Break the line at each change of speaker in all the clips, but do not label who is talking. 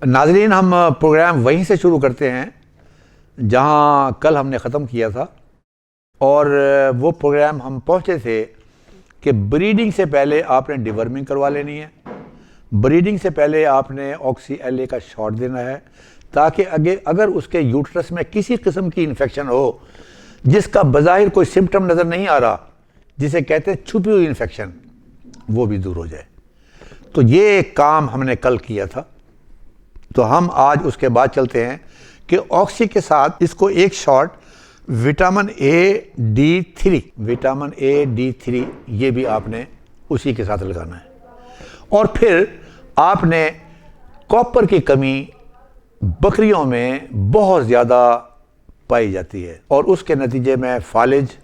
नाज़रीन, हम प्रोग्राम वहीं से शुरू करते हैं जहां कल हमने ख़त्म किया था। और वो प्रोग्राम हम पहुंचे थे कि ब्रीडिंग से पहले आपने डिवर्मिंग करवा लेनी है। ब्रीडिंग से पहले आपने ऑक्सी LA का शॉट देना है ताकि अगर उसके यूट्रस में किसी किस्म की इन्फेक्शन हो जिसका बज़ाहिर कोई सिम्टम नज़र नहीं आ रहा, जिसे कहते हैं छुपी हुई इन्फेक्शन, वो भी दूर हो जाए। तो ये काम हमने कल किया था। तो हम आज उसके बाद चलते हैं कि ऑक्सी के साथ इसको एक शॉट विटामिन A-D3 ये भी आपने उसी के साथ लगाना है। और फिर आपने कॉपर की कमी बकरियों में बहुत ज़्यादा पाई जाती है और उसके नतीजे में फालिज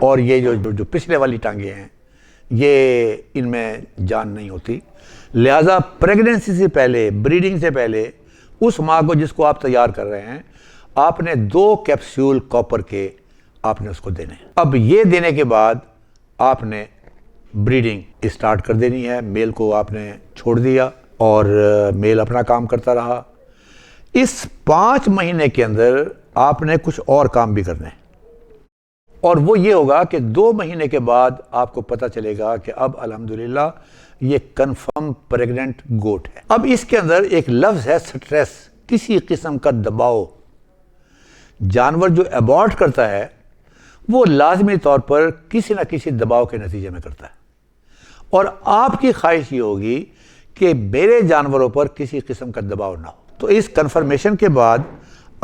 और ये जो पिछले वाली टांगे हैं ये इनमें जान नहीं होती। लिहाजा प्रेगनेंसी से पहले, ब्रीडिंग से पहले उस माँ को जिसको आप तैयार कर रहे हैं, आपने 2 कैप्सूल कॉपर के आपने उसको देने हैं। अब ये देने के बाद आपने ब्रीडिंग स्टार्ट कर देनी है। मेल को आपने छोड़ दिया और मेल अपना काम करता रहा। इस 5 महीने के अंदर आपने कुछ और काम भी करने हैं और वो ये होगा कि 2 महीने के बाद आपको पता चलेगा कि अब अल्हम्दुलिल्लाह ये कंफर्म प्रेग्नेंट गोट है। अब इसके अंदर एक लफ्ज़ है स्ट्रेस, किसी किस्म का दबाव। जानवर जो अबॉर्ट करता है वो लाजमी तौर पर किसी न किसी दबाव के नतीजे में करता है और आपकी ख्वाहिश ये होगी कि मेरे जानवरों पर किसी किस्म का दबाव ना हो। तो इस कन्फर्मेशन के बाद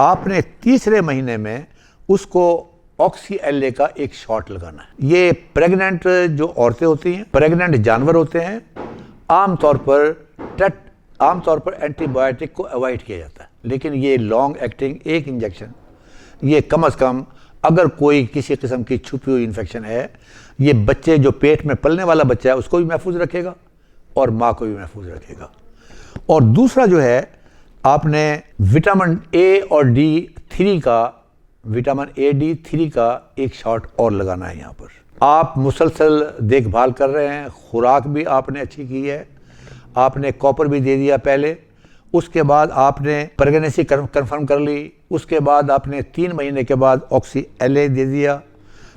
आपने 3रे महीने में उसको ऑक्सी LA का एक शॉट लगाना है। ये प्रेग्नेंट जो औरतें होती हैं, प्रेग्नेंट जानवर होते हैं, आमतौर पर एंटीबायोटिक को अवॉइड किया जाता है। लेकिन ये लॉन्ग एक्टिंग एक इंजेक्शन, ये कम से कम अगर कोई किसी किस्म की छुपी हुई इन्फेक्शन है, ये बच्चे जो पेट में पलने वाला बच्चा है उसको भी महफूज रखेगा और माँ को भी महफूज रखेगा। और दूसरा जो है, आपने विटामिन A-D3 का एक शॉट और लगाना है। यहाँ पर आप मुसलसल देखभाल कर रहे हैं, खुराक भी आपने अच्छी की है, आपने कॉपर भी दे दिया पहले, उसके बाद आपने प्रेगनेंसी कंफर्म कर ली, उसके बाद आपने 3 महीने के बाद ऑक्सी LA दे दिया,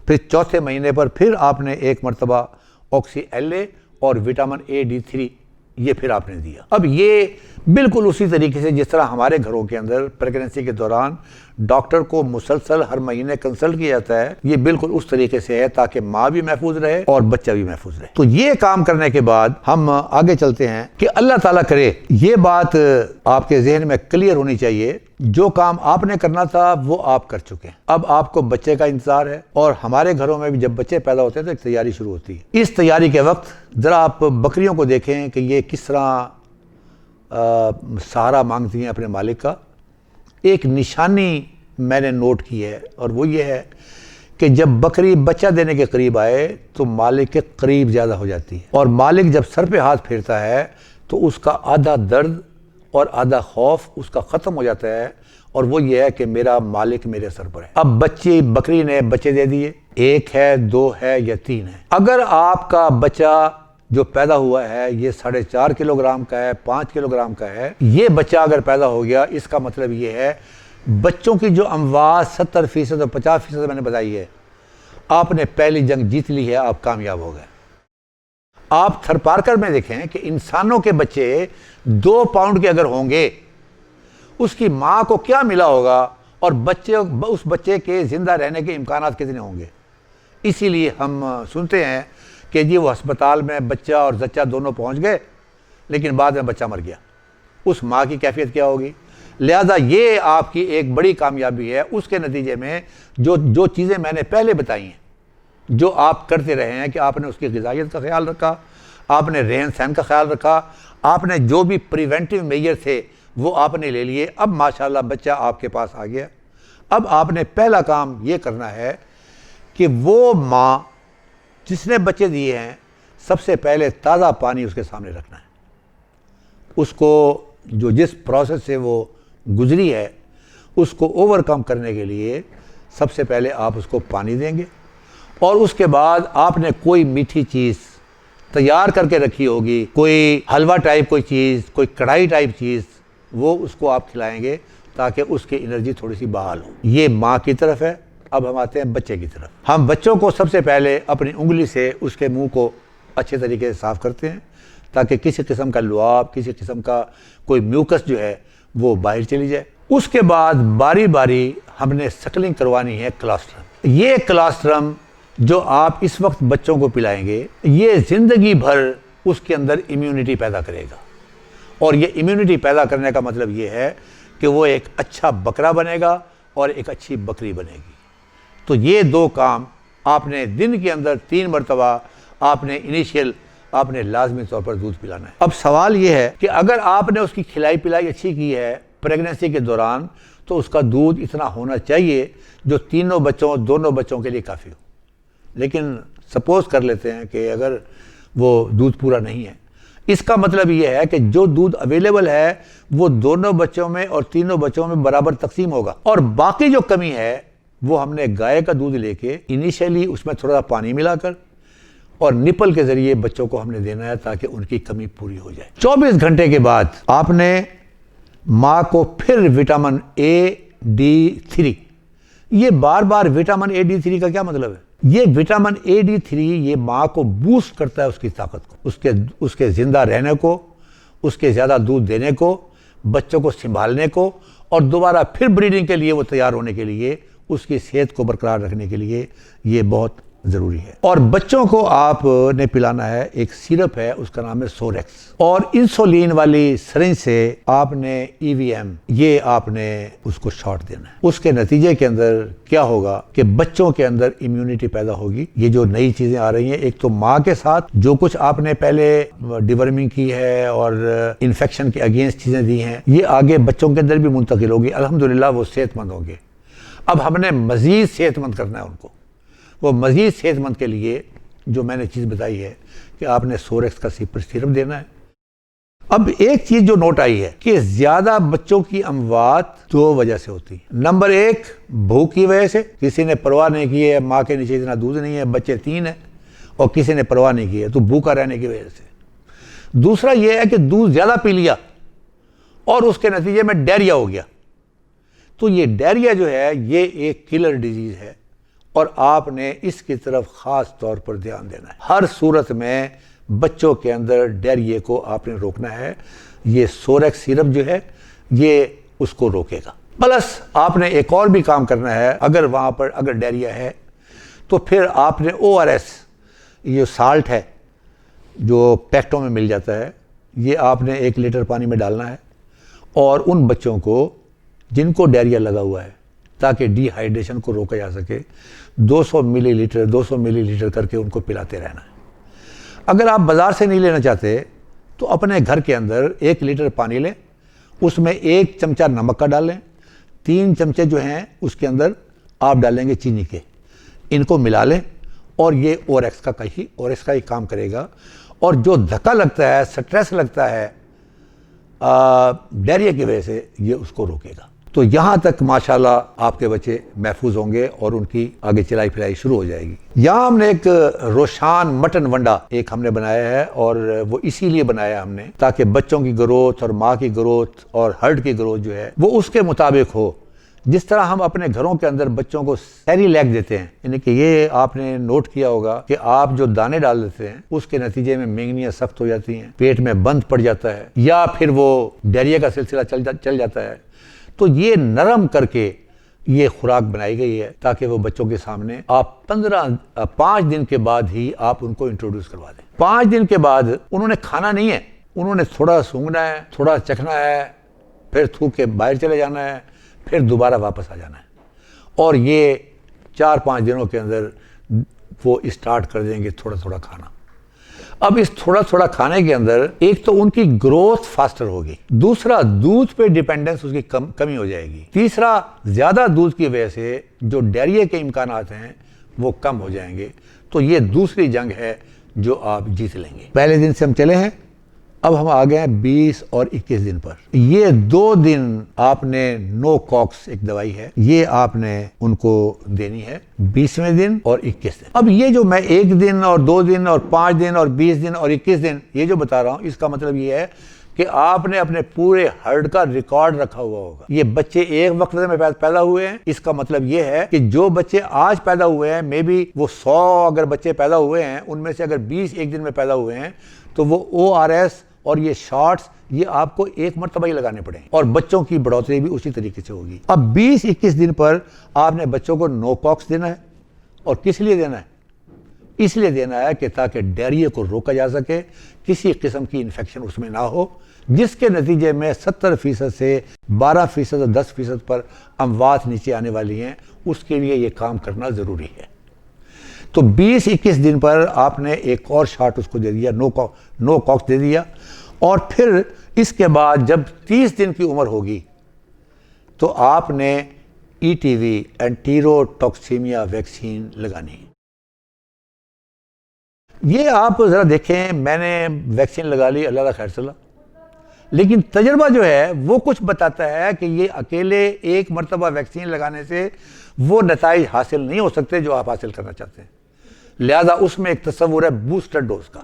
फिर 4थे महीने पर फिर आपने एक मरतबा ऑक्सी LA और विटामिन A-D3 ये फिर आपने दिया। अब ये बिल्कुल उसी तरीके से जिस तरह हमारे घरों के अंदर प्रेगनेंसी के दौरान डॉक्टर को मुसलसल हर महीने कंसल्ट किया जाता है, ये बिल्कुल उस तरीके से है ताकि माँ भी महफूज रहे और बच्चा भी महफूज रहे। तो ये काम करने के बाद हम आगे चलते हैं कि अल्लाह ताला करे ये बात आपके जहन में क्लियर होनी चाहिए, जो काम आपने करना था वो आप कर चुके हैं। अब आपको बच्चे का इंतजार है और हमारे घरों में भी जब बच्चे पैदा होते हैं तो एक तैयारी शुरू होती है। इस तैयारी के वक्त ज़रा आप बकरियों को देखें कि ये किस तरह सहारा मांगती हैं अपने मालिक का। एक निशानी मैंने नोट की है और वो ये है कि जब बकरी बच्चा देने के करीब आए तो मालिक के करीब ज़्यादा हो जाती है और मालिक जब सर पे हाथ फेरता है तो उसका आधा दर्द और आधा खौफ उसका ख़त्म हो जाता है और वो ये है कि मेरा मालिक मेरे सर पर है। अब बकरी ने बच्चे दे दिए, 1 है, 2 है या 3 है। अगर आपका बच्चा जो पैदा हुआ है ये 4.5 किलोग्राम का है, 5 किलोग्राम का है, ये बच्चा अगर पैदा हो गया, इसका मतलब ये है बच्चों की जो अमवात 70% और 50% मैंने बताई है, आपने पहली जंग जीत ली है, आप कामयाब हो गए। आप थरपारकर में देखें कि इंसानों के बच्चे 2 पाउंड के अगर होंगे, उसकी माँ को क्या मिला होगा और उस बच्चे के जिंदा रहने के इम्कानात कितने होंगे। इसीलिए हम सुनते हैं कि जी वो अस्पताल में बच्चा और जच्चा दोनों पहुंच गए लेकिन बाद में बच्चा मर गया, उस माँ की कैफियत क्या होगी। लिहाजा ये आपकी एक बड़ी कामयाबी है। उसके नतीजे में जो चीज़ें मैंने पहले बताई हैं, जो आप करते रहे हैं कि आपने उसकी ग़िज़ाइयत का ख्याल रखा, आपने रहन सहन का ख्याल रखा, आपने जो भी प्रिवेंटिव मेजर थे वो आपने ले लिए। अब माशाल्लाह बच्चा आपके पास आ गया। अब आपने पहला काम ये करना है कि वो माँ जिसने बच्चे दिए हैं, सबसे पहले ताज़ा पानी उसके सामने रखना है। उसको जिस प्रोसेस से वो गुजरी है उसको ओवरकम करने के लिए सबसे पहले आप उसको पानी देंगे और उसके बाद आपने कोई मीठी चीज़ तैयार करके रखी होगी, कोई हलवा टाइप कोई चीज़, कोई कढ़ाई टाइप चीज़, वो उसको आप खिलाएंगे ताकि उसकी एनर्जी थोड़ी सी बहाल हो। ये माँ की तरफ है। अब हम आते हैं बच्चे की तरफ। हम बच्चों को सबसे पहले अपनी उंगली से उसके मुंह को अच्छे तरीके से साफ करते हैं ताकि किसी किस्म का लुआब, किसी किस्म का कोई म्यूकस जो है वो बाहर चली जाए। उसके बाद बारी बारी हमने सकलिंग करवानी है क्लास्ट्रम। ये क्लास्ट्रम जो आप इस वक्त बच्चों को पिलाएंगे, ये जिंदगी भर उसके अंदर इम्यूनिटी पैदा करेगा। और ये इम्यूनिटी पैदा करने का मतलब ये है कि वो एक अच्छा बकरा बनेगा और एक अच्छी बकरी बनेगी। तो ये दो काम आपने दिन के अंदर 3 मरतबा आपने लाजमी तौर पर दूध पिलाना है। अब सवाल ये है कि अगर आपने उसकी खिलाई पिलाई अच्छी की है प्रेगनेंसी के दौरान, तो उसका दूध इतना होना चाहिए जो दोनों बच्चों के लिए काफ़ी हो। लेकिन सपोज कर लेते हैं कि अगर वो दूध पूरा नहीं है, इसका मतलब ये है कि जो दूध अवेलेबल है वो दोनों बच्चों में और तीनों बच्चों में बराबर तकसीम होगा। और बाकी जो कमी है वो हमने गाय का दूध लेके इनिशियली उसमें थोड़ा पानी मिलाकर और निपल के जरिए बच्चों को हमने देना है ताकि उनकी कमी पूरी हो जाए। 24 घंटे के बाद आपने माँ को फिर विटामिन AD3, ये बार बार विटामिन AD3 का क्या मतलब है? ये विटामिन AD3 ये माँ को बूस्ट करता है, उसकी ताकत को, उसके जिंदा रहने को, उसके ज़्यादा दूध देने को, बच्चों को संभालने को और दोबारा फिर ब्रीडिंग के लिए वो तैयार होने के लिए, उसकी सेहत को बरकरार रखने के लिए ये बहुत ज़रूरी है। और बच्चों को आपने पिलाना है, एक सिरप है उसका नाम है सोरेक्स, और इंसुलिन वाली सिरिंज से आपने EVM ये आपने उसको शॉट देना है। उसके नतीजे के अंदर क्या होगा कि बच्चों के अंदर इम्यूनिटी पैदा होगी। ये जो नई चीज़ें आ रही हैं, एक तो माँ के साथ जो कुछ आपने पहले डिवर्मिंग की है और इन्फेक्शन के अगेंस्ट चीज़ें दी हैं, ये आगे बच्चों के अंदर भी मुंतकिल होगी। अल्हम्दुलिल्लाह वो सेहतमंद होंगे। अब हमने मज़ीद सेहतमंद करना है उनको। वो मज़ीद सेहतमंद के लिए जो मैंने चीज़ बताई है कि आपने सोरेक्स का सिरप देना है। अब एक चीज़ जो नोट आई है कि ज़्यादा बच्चों की अमवात 2 वजह से होती है। नंबर 1 भूख की वजह से, किसी ने परवाह नहीं की है, माँ के नीचे इतना दूध नहीं है, बच्चे 3 हैं और किसी ने परवाह नहीं की है, तो भूखा रहने की वजह से। दूसरा ये है कि दूध ज़्यादा पी लिया और उसके नतीजे में डायरिया हो गया। तो ये डायरिया जो है ये एक किलर डिजीज़ है और आपने इसकी तरफ ख़ास तौर पर ध्यान देना है। हर सूरत में बच्चों के अंदर डायरिया को आपने रोकना है। ये सोरेक्स सिरप जो है ये उसको रोकेगा। प्लस आपने एक और भी काम करना है। अगर वहाँ पर अगर डायरिया है तो फिर आपने ORS, ये साल्ट है जो पैकेटों में मिल जाता है, ये आपने 1 लीटर पानी में डालना है और उन बच्चों को जिनको डायरिया लगा हुआ है, ताकि डिहाइड्रेशन को रोका जा सके, 200 मिलीलीटर करके उनको पिलाते रहना है। अगर आप बाज़ार से नहीं लेना चाहते तो अपने घर के अंदर 1 लीटर पानी लें, उसमें 1 चमचा नमक का डालें, 3 चमचे जो हैं उसके अंदर आप डालेंगे चीनी के, इनको मिला लें और ये ORS का ही काम करेगा। और जो धक्का लगता है, स्ट्रेस लगता है डायरिया की वजह से, ये उसको रोकेगा। तो यहाँ तक माशाल्लाह आपके बच्चे महफूज होंगे और उनकी आगे चलाई फिलाई शुरू हो जाएगी। यहाँ हमने एक रोशान मटन वंडा एक हमने बनाया है और वो इसीलिए बनाया हमने ताकि बच्चों की ग्रोथ और माँ की ग्रोथ और हर्ट की ग्रोथ जो है वो उसके मुताबिक हो। जिस तरह हम अपने घरों के अंदर बच्चों को सेरिलैक देते हैं, यानी कि ये आपने नोट किया होगा कि आप जो दाने डाल देते हैं उसके नतीजे में मेंगनियां सख्त हो जाती हैं, पेट में बंद पड़ जाता है या फिर वो डायरिया का सिलसिला चल जाता है। तो ये नरम करके ये खुराक बनाई गई है ताकि वो बच्चों के सामने आप 5 दिन के बाद ही आप उनको इंट्रोड्यूस करवा दें। 5 दिन के बाद उन्होंने खाना नहीं है, उन्होंने थोड़ा सूंघना है, थोड़ा चखना है, फिर थूक के बाहर चले जाना है, फिर दोबारा वापस आ जाना है। और ये 4-5 दिनों के अंदर वो स्टार्ट कर देंगे थोड़ा थोड़ा खाना। अब इस थोड़ा थोड़ा खाने के अंदर एक तो उनकी ग्रोथ फास्टर होगी, दूसरा दूध पे डिपेंडेंस उसकी कमी हो जाएगी, तीसरा ज्यादा दूध की वजह से जो डायरिया के इम्कानात हैं वो कम हो जाएंगे। तो ये दूसरी जंग है जो आप जीत लेंगे। पहले दिन से हम चले हैं, अब हम आ गए हैं 20 और 21 दिन पर। ये 2 दिन आपने नो कॉक्स एक दवाई है, ये आपने उनको देनी है 20वें दिन और 21 दिन। अब ये जो मैं 1 दिन और 2 दिन और 5 दिन और 20 दिन और 21 दिन ये जो बता रहा हूँ, इसका मतलब ये है कि आपने अपने पूरे हर्ड का रिकॉर्ड रखा हुआ होगा। ये बच्चे एक वक्त में पैदा हुए हैं, इसका मतलब ये है कि जो बच्चे आज पैदा हुए हैं, मे बी वो 100 अगर बच्चे पैदा हुए हैं, उनमें से अगर 20 एक दिन में पैदा हुए हैं, तो वो ORS और ये शॉट्स ये आपको एक मरतबा ही लगाने पड़ेंगे और बच्चों की बढ़ोतरी भी उसी तरीके से होगी। अब 20-21 दिन पर आपने बच्चों को नोकॉक्स देना है। और किस लिए देना है? इसलिए देना है कि ताकि डायरिया को रोका जा सके, किसी किस्म की इन्फेक्शन उसमें ना हो, जिसके नतीजे में 70% से 12% और 10% पर अमवात नीचे आने वाली हैं। उसके लिए ये काम करना ज़रूरी है। तो 20-21 दिन पर आपने एक और शॉट उसको दे दिया, नोकॉक्स दे दिया। और फिर इसके बाद जब 30 दिन की उम्र होगी तो आपने ETV एंटीरोटॉक्सीमिया वैक्सीन लगानी है। ये आप ज़रा देखें, मैंने वैक्सीन लगा ली, अल्लाह का खैर चला, लेकिन तजर्बा जो है वो कुछ बताता है कि ये अकेले एक मरतबा वैक्सीन लगाने से वो नताइज हासिल नहीं हो सकते जो आप हासिल करना चाहते हैं। लिहाजा उसमें एक तस्वुर है बूस्टर डोज का।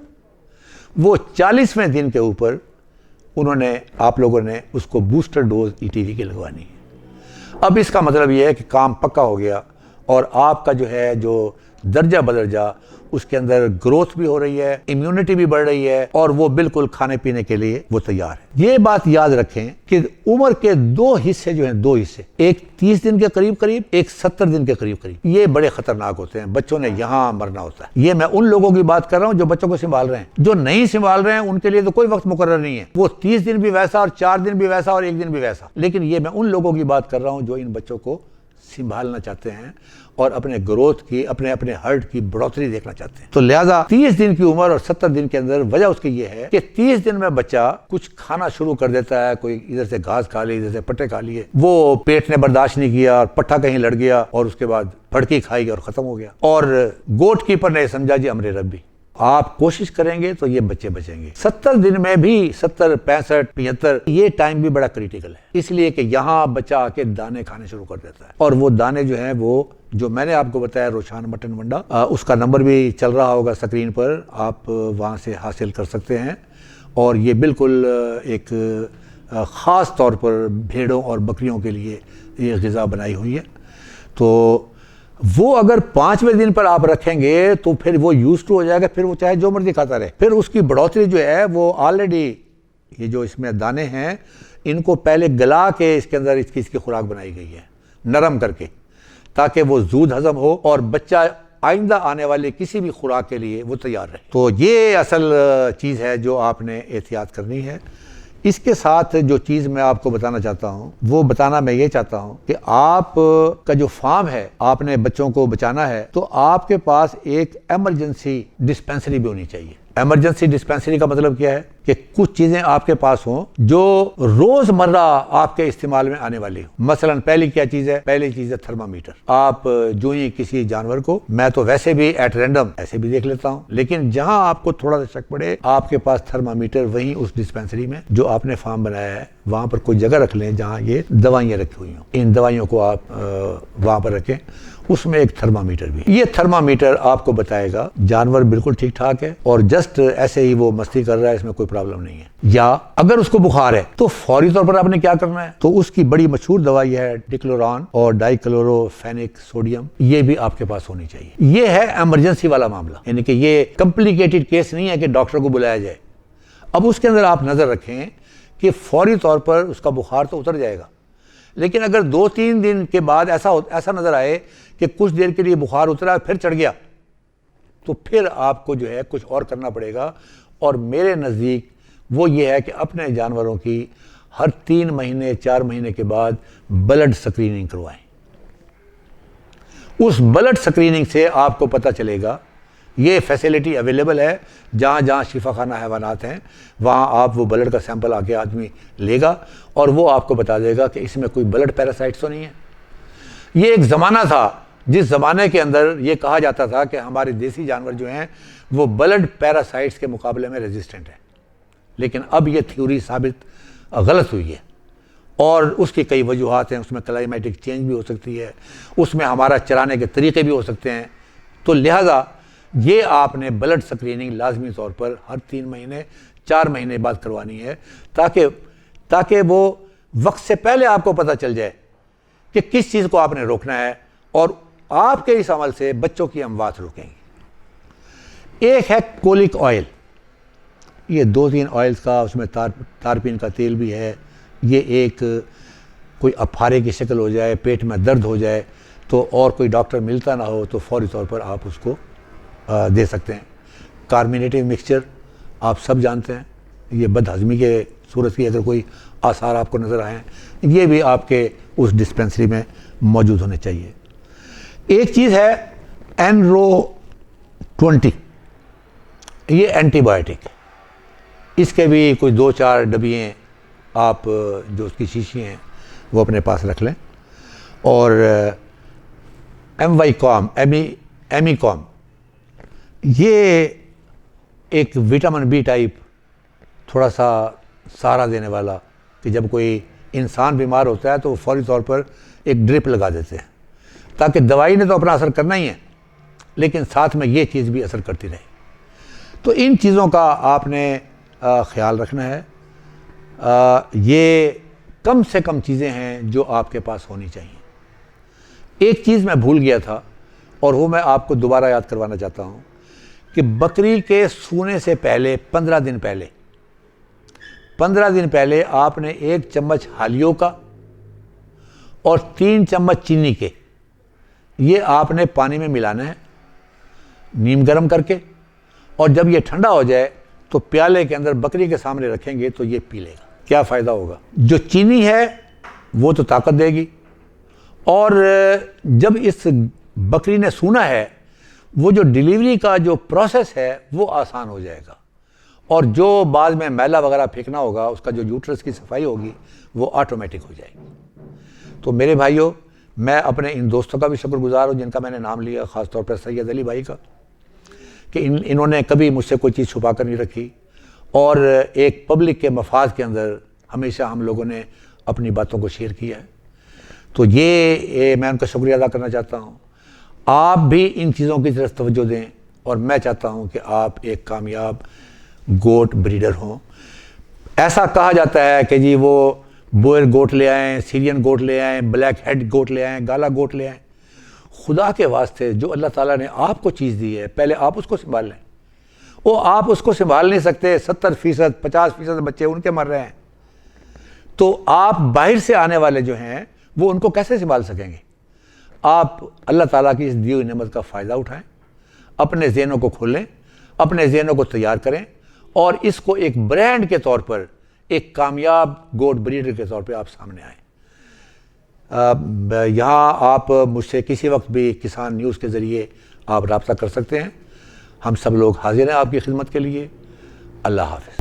वो 40वें दिन के ऊपर उन्होंने, आप लोगों ने उसको बूस्टर डोज ETV की लगवानी है। अब इसका मतलब ये है कि काम पक्का हो गया और आपका जो है, जो दर्जा बदर्जा उसके अंदर ग्रोथ भी हो रही है, इम्यूनिटी भी बढ़ रही है और वो बिल्कुल खाने पीने के लिए वो तैयार है। ये बात याद रखें कि उम्र के 2 हिस्से जो हैं, 2 हिस्से, एक 30 दिन के करीब करीब, एक 70 दिन के करीब करीब, ये बड़े खतरनाक होते हैं। बच्चों ने यहाँ मरना होता है। ये मैं उन लोगों की बात कर रहा हूँ जो बच्चों को संभाल रहे हैं। जो नहीं संभाल रहे हैं उनके लिए तो कोई वक्त मुकर्रर नहीं है। वो 30 दिन भी वैसा और 4 दिन भी वैसा और 1 दिन भी वैसा। लेकिन ये मैं उन लोगों की बात कर रहा हूँ जो इन बच्चों को संभालना चाहते हैं और अपने ग्रोथ की, अपने हर्ट की बढ़ोतरी देखना चाहते हैं। तो लिहाजा 30 दिन की उम्र और 70 दिन के अंदर वजह उसकी ये है कि 30 दिन में बच्चा कुछ खाना शुरू कर देता है, कोई इधर से घास खा ली, इधर से पट्टे खा लिए, वो पेट ने बर्दाश्त नहीं किया और पट्टा कहीं लड़ गया और उसके बाद फड़की खाई और खत्म हो गया। और गोट कीपर ने समझा जी अमरे रब्बी। आप कोशिश करेंगे तो ये बच्चे बचेंगे। 70 दिन में भी 70, 65, 75 ये टाइम भी बड़ा क्रिटिकल है, इसलिए कि यहाँ बच्चा आके दाने खाने शुरू कर देता है। और वो दाने जो हैं, वो जो मैंने आपको बताया रोशान मटन मंडा, उसका नंबर भी चल रहा होगा स्क्रीन पर, आप वहाँ से हासिल कर सकते हैं। और ये बिल्कुल एक ख़ास तौर पर भेड़ों और बकरियों के लिए ये ग़िज़ा बनाई हुई है। तो वो अगर 5वें दिन पर आप रखेंगे तो फिर वो यूज टू हो जाएगा, फिर वो चाहे जो मर्जी खाता रहे। फिर उसकी बढ़ोतरी जो है वो ऑलरेडी, ये जो इसमें दाने हैं इनको पहले गला के इसके अंदर इसकी खुराक बनाई गई है, नरम करके, ताकि वो जूद हजम हो और बच्चा आइंदा आने वाले किसी भी खुराक के लिए वो तैयार रहे। तो ये असल चीज़ है जो आपने एहतियात करनी है। इसके साथ जो चीज़ मैं आपको बताना चाहता हूँ, वो बताना मैं ये चाहता हूँ कि आप का जो फार्म है, आपने बच्चों को बचाना है, तो आपके पास एक एमरजेंसी डिस्पेंसरी भी होनी चाहिए। एमरजेंसी डिस्पेंसरी का मतलब क्या है कि कुछ चीजें आपके पास हों जो रोजमर्रा आपके इस्तेमाल में आने वाली हो। मसलन पहली क्या चीज है? पहली चीज है थर्मामीटर। आप जो ही किसी जानवर को, मैं तो वैसे भी एट रैंडम ऐसे भी देख लेता हूं, लेकिन जहां आपको थोड़ा सा शक पड़े, आपके पास थर्मामीटर वहीं उस डिस्पेंसरी में जो आपने फार्म बनाया है वहां पर कोई जगह रख लें जहां ये दवाइयां रखी हुई हों। इन दवाइयों को आप वहां पर रखें, उसमें एक थर्मामीटर भी। ये थर्मामीटर आपको बताएगा जानवर बिल्कुल ठीक ठाक है और जस्ट ऐसे ही वो मस्ती कर रहा है, इसमें कोई प्रॉब्लम नहीं है। या अगर उसको बुखार है तो फौरी तौर पर आपने क्या करना है, तो उसकी बड़ी मशहूर दवाई है डिक्लोरॉन और डाइक्लोरोफेनिक सोडियम, ये भी आपके पास होनी चाहिए। ये है इमरजेंसी वाला मामला, यानी कि ये कॉम्प्लिकेटेड केस नहीं है कि डॉक्टर को बुलाया जाए। अब उसके अंदर आप नजर रखें कि फौरी तौर पर उसका बुखार तो उतर जाएगा, लेकिन अगर 2-3 दिन के बाद ऐसा नजर आए कि कुछ देर के लिए बुखार उतरा फिर चढ़ गया, तो फिर आपको जो है कुछ और करना पड़ेगा। और मेरे नज़दीक वो ये है कि अपने जानवरों की हर 3 महीने 4 महीने के बाद ब्लड स्क्रीनिंग करवाएं। उस ब्लड स्क्रीनिंग से आपको पता चलेगा, ये फैसिलिटी अवेलेबल है जहाँ जहाँ शिफाखाना हैवानात हैं, वहाँ आप वो ब्लड का सैंपल आके आदमी लेगा और वो आपको बता देगा कि इसमें कोई ब्लड पैरासाइट्स तो नहीं है। ये एक ज़माना था जिस ज़माने के अंदर ये कहा जाता था कि हमारे देसी जानवर जो हैं वो ब्लड पैरासाइट्स के मुकाबले में रेजिस्टेंट है, लेकिन अब ये थ्योरी साबित गलत हुई है और उसकी कई वजूहात हैं। उसमें क्लाइमेटिक चेंज भी हो सकती है, उसमें हमारा चराने के तरीके भी हो सकते हैं। तो लिहाजा ये आपने ब्लड स्क्रीनिंग लाजमी तौर पर हर 3 महीने 4 महीने बाद करवानी है, ताकि वो वक्त से पहले आपको पता चल जाए कि किस चीज़ को आपने रोकना है, और आपके इस अमल से बच्चों की अमवात रुकेंगी। एक है कोलिक ऑयल, ये 2-3 ऑयल्स का, उसमें तारपीन का तेल भी है। ये एक कोई अफारे की शक्ल हो जाए, पेट में दर्द हो जाए तो, और कोई डॉक्टर मिलता ना हो तो फौरी तौर पर आप उसको दे सकते हैं। कार्मिनेटिव मिक्सचर आप सब जानते हैं, ये बदहज़मी के सूरत की अगर कोई आसार आपको नज़र आए, ये भी आपके उस डिस्पेंसरी में मौजूद होने चाहिए। एक चीज़ है एनरो-20, ये एंटीबायोटिक, इसके भी कोई 2-4 डब्बियाँ आप जो उसकी शीशी हैं वो अपने पास रख लें। और एमीकॉम, ये एक विटामिन बी टाइप थोड़ा सा सहारा देने वाला, कि जब कोई इंसान बीमार होता है तो वो फौरी तौर पर एक ड्रिप लगा देते हैं, ताकि दवाई ने तो अपना असर करना ही है लेकिन साथ में ये चीज़ भी असर करती रहे। तो इन चीज़ों का आपने ख्याल रखना है। ये कम से कम चीज़ें हैं जो आपके पास होनी चाहिए। एक चीज़ मैं भूल गया था और वो मैं आपको दोबारा याद करवाना चाहता हूँ कि बकरी के सूने से पहले 15 दिन पहले आपने 1 चम्मच हालियों का और 3 चम्मच चीनी के, ये आपने पानी में मिलाना है नीम गर्म करके, और जब ये ठंडा हो जाए तो प्याले के अंदर बकरी के सामने रखेंगे तो ये पी लेगा। क्या फ़ायदा होगा? जो चीनी है वो तो ताकत देगी, और जब इस बकरी ने सूना है वो जो डिलीवरी का जो प्रोसेस है वो आसान हो जाएगा, और जो बाद में मैला वगैरह फेंकना होगा, उसका जो यूट्रस की सफाई होगी वो ऑटोमेटिक हो जाएगी। तो मेरे भाइयों, मैं अपने इन दोस्तों का भी शुक्रगुजार हूँ जिनका मैंने नाम लिया, ख़ासतौर पर सैयद अली भाई का, कि इन्होंने कभी मुझसे कोई चीज़ छुपा कर नहीं रखी, और एक पब्लिक के मफाद के अंदर हमेशा हम लोगों ने अपनी बातों को शेयर किया है। तो ये मैं उनका शुक्रिया अदा करना चाहता हूँ। आप भी इन चीज़ों की तरफ तवज्जो दें, और मैं चाहता हूँ कि आप एक कामयाब गोट ब्रीडर हों। ऐसा कहा जाता है कि जी वो बोयर गोट ले आएँ, सीरियन गोट ले आएँ, ब्लैक हेड गोट ले आएँ, गाला गोट ले आएँ। खुदा के वास्ते जो अल्लाह ताला ने आपको चीज़ दी है, पहले आप उसको संभाल लें। वो आप उसको संभाल नहीं सकते, 70%, 50% बच्चे उनके मर रहे हैं, तो आप बाहर से आने वाले जो हैं वो उनको कैसे संभाल सकेंगे? आप अल्लाह ताला की इस दी हुई नेमत का फ़ायदा उठाएं, अपने ज़हनों को खोलें, अपने ज़हनों को तैयार करें, और इसको एक ब्रांड के तौर पर, एक कामयाब गोट ब्रीडर के तौर पर आप सामने आएँ। यहाँ आप मुझसे किसी वक्त भी किसान न्यूज़ के ज़रिए आप रब्ता कर सकते हैं। हम सब लोग हाजिर हैं आपकी खिदमत के लिए। अल्लाह हाफ़िज़।